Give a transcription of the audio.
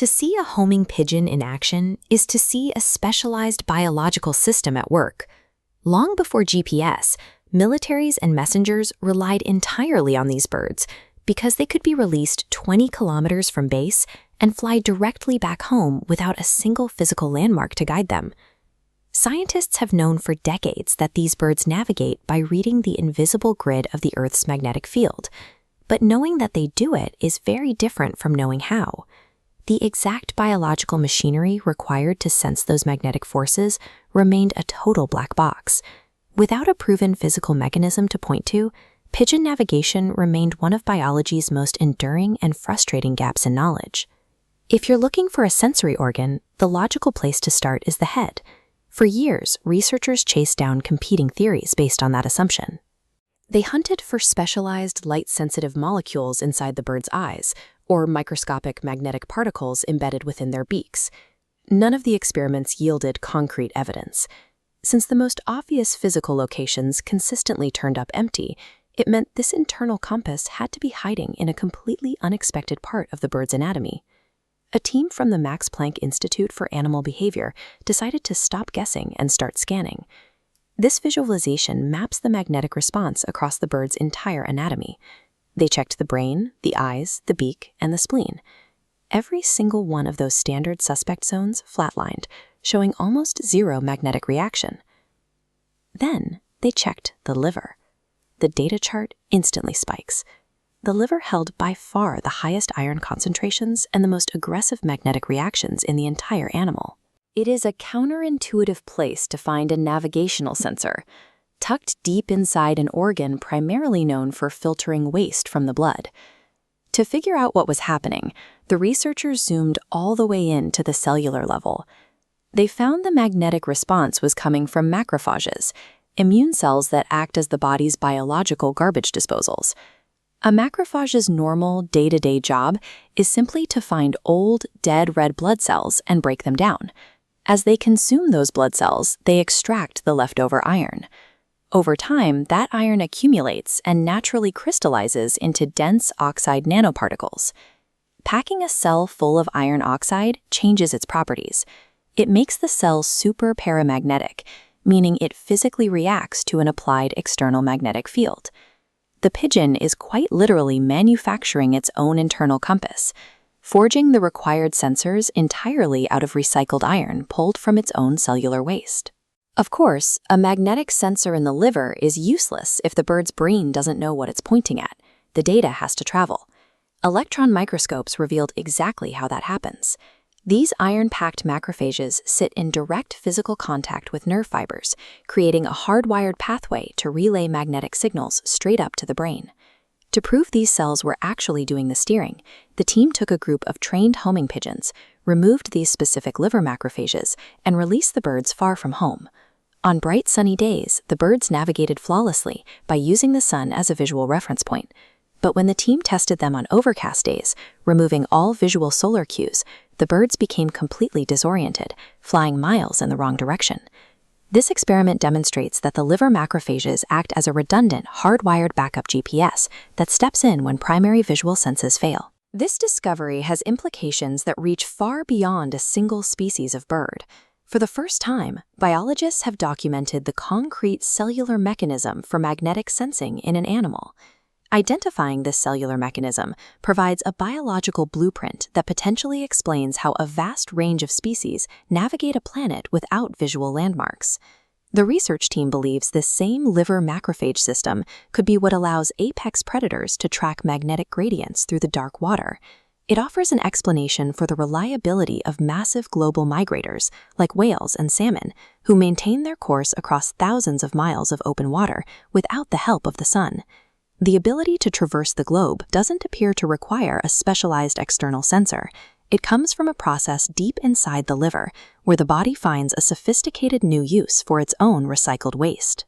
To see a homing pigeon in action is to see a specialized biological system at work. Long before GPS, militaries and messengers relied entirely on these birds because they could be released 20 kilometers from base and fly directly back home without a single physical landmark to guide them. Scientists have known for decades that these birds navigate by reading the invisible grid of the Earth's magnetic field, but knowing that they do it is very different from knowing how. The exact biological machinery required to sense those magnetic forces remained a total black box. Without a proven physical mechanism to point to, pigeon navigation remained one of biology's most enduring and frustrating gaps in knowledge. If you're looking for a sensory organ, the logical place to start is the head. For years, researchers chased down competing theories based on that assumption. They hunted for specialized light-sensitive molecules inside the bird's eyes, or microscopic magnetic particles embedded within their beaks. None of the experiments yielded concrete evidence. Since the most obvious physical locations consistently turned up empty, it meant this internal compass had to be hiding in a completely unexpected part of the bird's anatomy. A team from the Max Planck Institute for Animal Behavior decided to stop guessing and start scanning. This visualization maps the magnetic response across the bird's entire anatomy. They checked the brain, the eyes, the beak, and the spleen. Every single one of those standard suspect zones flatlined, showing almost zero magnetic reaction. Then they checked the liver. The data chart instantly spikes. The liver held by far the highest iron concentrations and the most aggressive magnetic reactions in the entire animal. It is a counterintuitive place to find a navigational sensor, tucked deep inside an organ primarily known for filtering waste from the blood. To figure out what was happening, the researchers zoomed all the way in to the cellular level. They found the magnetic response was coming from macrophages, immune cells that act as the body's biological garbage disposals. A macrophage's normal day-to-day job is simply to find old, dead red blood cells and break them down. As they consume those blood cells, they extract the leftover iron. Over time, that iron accumulates and naturally crystallizes into dense oxide nanoparticles. Packing a cell full of iron oxide changes its properties. It makes the cell super paramagnetic, meaning it physically reacts to an applied external magnetic field. The pigeon is quite literally manufacturing its own internal compass, forging the required sensors entirely out of recycled iron pulled from its own cellular waste. Of course, a magnetic sensor in the liver is useless if the bird's brain doesn't know what it's pointing at. The data has to travel. Electron microscopes revealed exactly how that happens. These iron-packed macrophages sit in direct physical contact with nerve fibers, creating a hardwired pathway to relay magnetic signals straight up to the brain. To prove these cells were actually doing the steering, the team took a group of trained homing pigeons, removed these specific liver macrophages, and released the birds far from home. On bright sunny days, the birds navigated flawlessly by using the sun as a visual reference point. But when the team tested them on overcast days, removing all visual solar cues, the birds became completely disoriented, flying miles in the wrong direction. This experiment demonstrates that the liver macrophages act as a redundant, hardwired backup GPS that steps in when primary visual senses fail. This discovery has implications that reach far beyond a single species of bird. For the first time, biologists have documented the concrete cellular mechanism for magnetic sensing in an animal. Identifying this cellular mechanism provides a biological blueprint that potentially explains how a vast range of species navigate a planet without visual landmarks. The research team believes this same liver macrophage system could be what allows apex predators to track magnetic gradients through the dark water. It offers an explanation for the reliability of massive global migrators, like whales and salmon, who maintain their course across thousands of miles of open water without the help of the sun. The ability to traverse the globe doesn't appear to require a specialized external sensor. It comes from a process deep inside the liver, where the body finds a sophisticated new use for its own recycled waste.